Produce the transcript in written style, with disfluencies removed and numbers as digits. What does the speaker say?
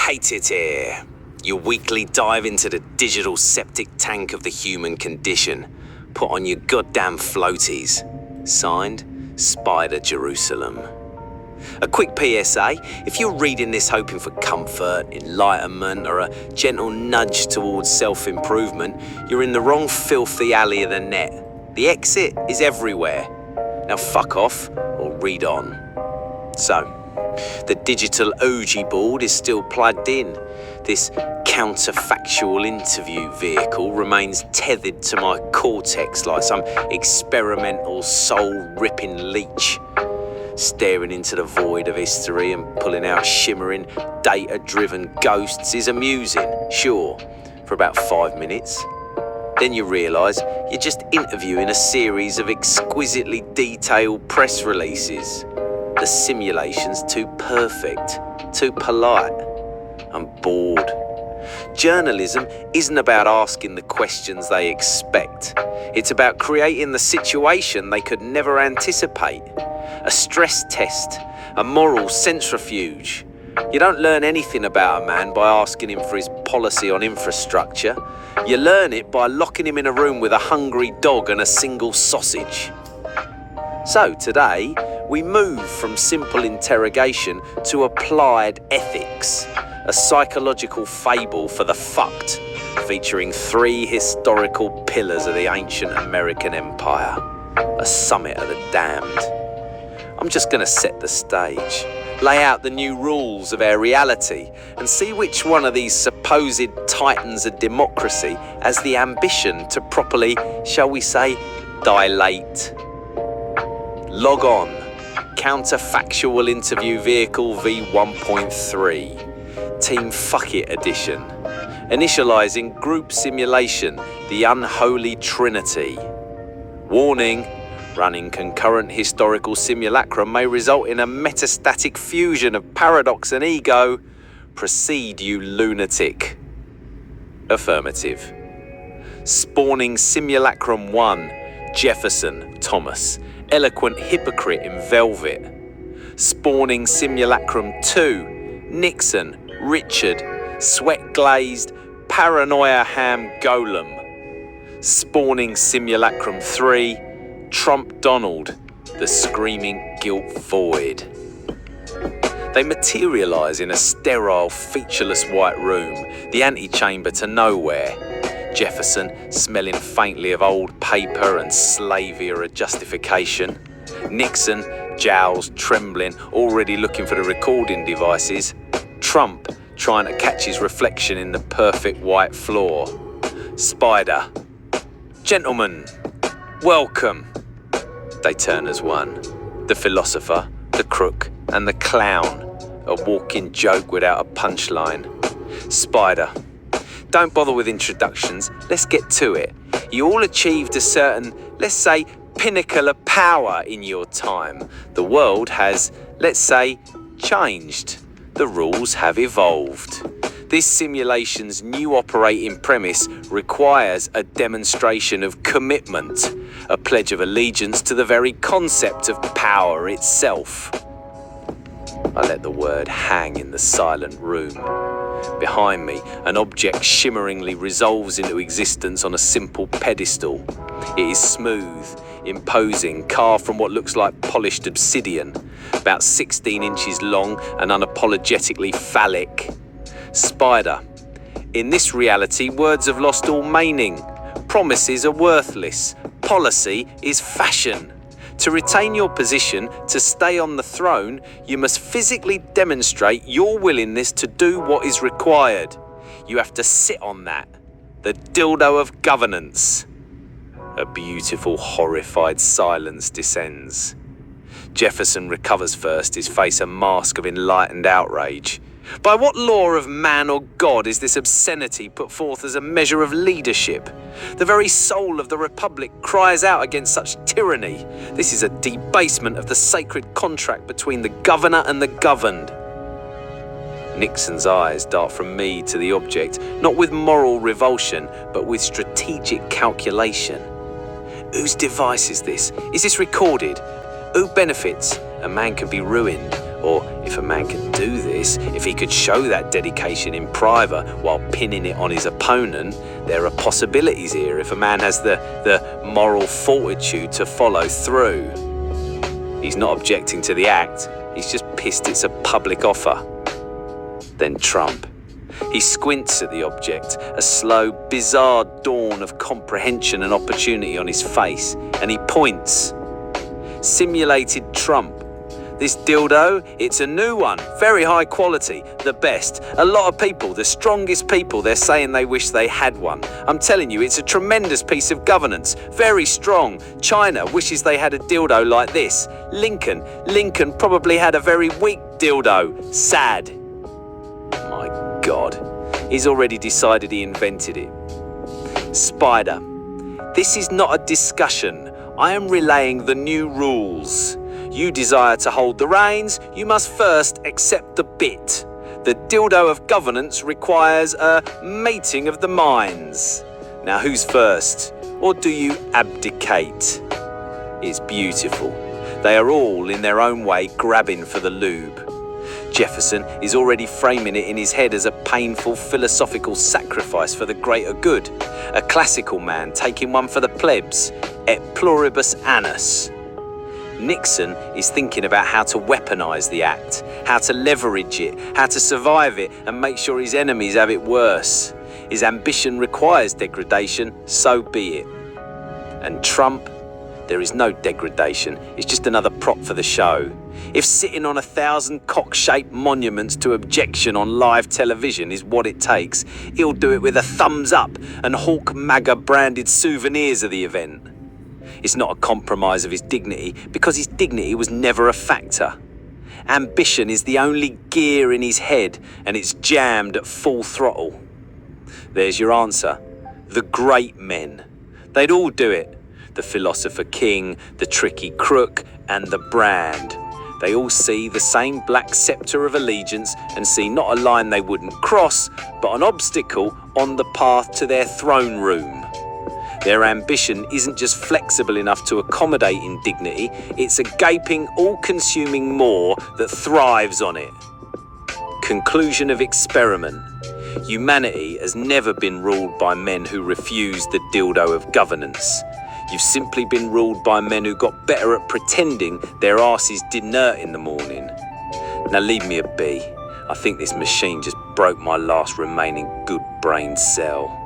Hate it here. Your weekly dive into the digital septic tank of the human condition. Put on your goddamn floaties. Signed, Spider Jerusalem. A quick PSA, if you're reading this hoping for comfort, enlightenment, or a gentle nudge towards self-improvement, you're in the wrong filthy alley of the net. The exit is everywhere. Now fuck off or read on. So, the digital Ouija board is still plugged in. This counterfactual interview vehicle remains tethered to my cortex like some experimental soul-ripping leech. Staring into the void of history and pulling out shimmering, data-driven ghosts is amusing, sure, for about 5 minutes. Then you realise you're just interviewing a series of exquisitely detailed press releases. The simulation's too perfect, too polite. I'm bored. Journalism isn't about asking the questions they expect. It's about creating the situation they could never anticipate. A stress test, a moral centrifuge. You don't learn anything about a man by asking him for his policy on infrastructure. You learn it by locking him in a room with a hungry dog and a single sausage. So today, we move from simple interrogation to applied ethics, a psychological fable for the fucked, featuring 3 historical pillars of the ancient American empire, a summit of the damned. I'm just going to set the stage, lay out the new rules of our reality, and see which one of these supposed titans of democracy has the ambition to properly, shall we say, dilate. Log on, Counterfactual Interview Vehicle V1.3, Team Fuck It Edition, initializing Group Simulation, the Unholy Trinity. Warning, running concurrent historical simulacra may result in a metastatic fusion of paradox and ego. Proceed, you lunatic. Affirmative. Spawning Simulacrum 1, Jefferson, Thomas, eloquent hypocrite in velvet. Spawning Simulacrum 2, Nixon, Richard, sweat-glazed, paranoia ham golem. Spawning Simulacrum 3, Trump Donald, the screaming guilt void. They materialise in a sterile, featureless white room, the antechamber to nowhere. Jefferson, smelling faintly of old paper and slave era justification. Nixon, jowls trembling, already looking for the recording devices. Trump, trying to catch his reflection in the perfect white floor. Spider. Gentlemen, welcome. They turn as one. The philosopher, the crook, and the clown. A walking joke without a punchline. Spider. Don't bother with introductions, let's get to it. You all achieved a certain, let's say, pinnacle of power in your time. The world has, let's say, changed. The rules have evolved. This simulation's new operating premise requires a demonstration of commitment, a pledge of allegiance to the very concept of power itself. I let the word hang in the silent room. Behind me, an object shimmeringly resolves into existence on a simple pedestal. It is smooth, imposing, carved from what looks like polished obsidian, about 16 inches long and unapologetically phallic. Spider. In this reality, words have lost all meaning. Promises are worthless. Policy is fashion. To retain your position, to stay on the throne, you must physically demonstrate your willingness to do what is required. You have to sit on that. The dildo of governance. A beautiful, horrified silence descends. Jefferson recovers first, his face a mask of enlightened outrage. By what law of man or God is this obscenity put forth as a measure of leadership? The very soul of the Republic cries out against such tyranny. This is a debasement of the sacred contract between the governor and the governed. Nixon's eyes dart from me to the object, not with moral revulsion, but with strategic calculation. Whose device is this? Is this recorded? Who benefits? A man can be ruined. Or, if a man can do this, this, if he could show that dedication in private while pinning it on his opponent, there are possibilities here if a man has the moral fortitude to follow through. He's not objecting to the act, he's just pissed it's a public offer. Then Trump. He squints at the object, a slow, bizarre dawn of comprehension and opportunity on his face, and he points. Simulated Trump. This dildo, it's a new one, very high quality, the best. A lot of people, the strongest people, they're saying they wish they had one. I'm telling you, it's a tremendous piece of governance, very strong. China wishes they had a dildo like this. Lincoln probably had a very weak dildo. Sad. My God, he's already decided he invented it. Spider. This is not a discussion. I am relaying the new rules. You desire to hold the reins, you must first accept the bit. The dildo of governance requires a mating of the minds. Now who's first? Or do you abdicate? It's beautiful. They are all, in their own way, grabbing for the lube. Jefferson is already framing it in his head as a painful philosophical sacrifice for the greater good. A classical man taking one for the plebs, et pluribus annus. Nixon is thinking about how to weaponize the act, how to leverage it, how to survive it and make sure his enemies have it worse. His ambition requires degradation, so be it. And Trump, there is no degradation, it's just another prop for the show. If sitting on 1,000 cock-shaped monuments to objection on live television is what it takes, he'll do it with a thumbs up and Hawk MAGA branded souvenirs of the event. It's not a compromise of his dignity, because his dignity was never a factor. Ambition is the only gear in his head, and it's jammed at full throttle. There's your answer. The great men. They'd all do it. The philosopher king, the tricky crook, and the brand. They all see the same black sceptre of allegiance and see not a line they wouldn't cross, but an obstacle on the path to their throne room. Their ambition isn't just flexible enough to accommodate indignity, it's a gaping, all-consuming maw that thrives on it. Conclusion of experiment. Humanity has never been ruled by men who refused the dildo of governance. You've simply been ruled by men who got better at pretending their arses didn't hurt in the morning. Now leave me a be. I think this machine just broke my last remaining good brain cell.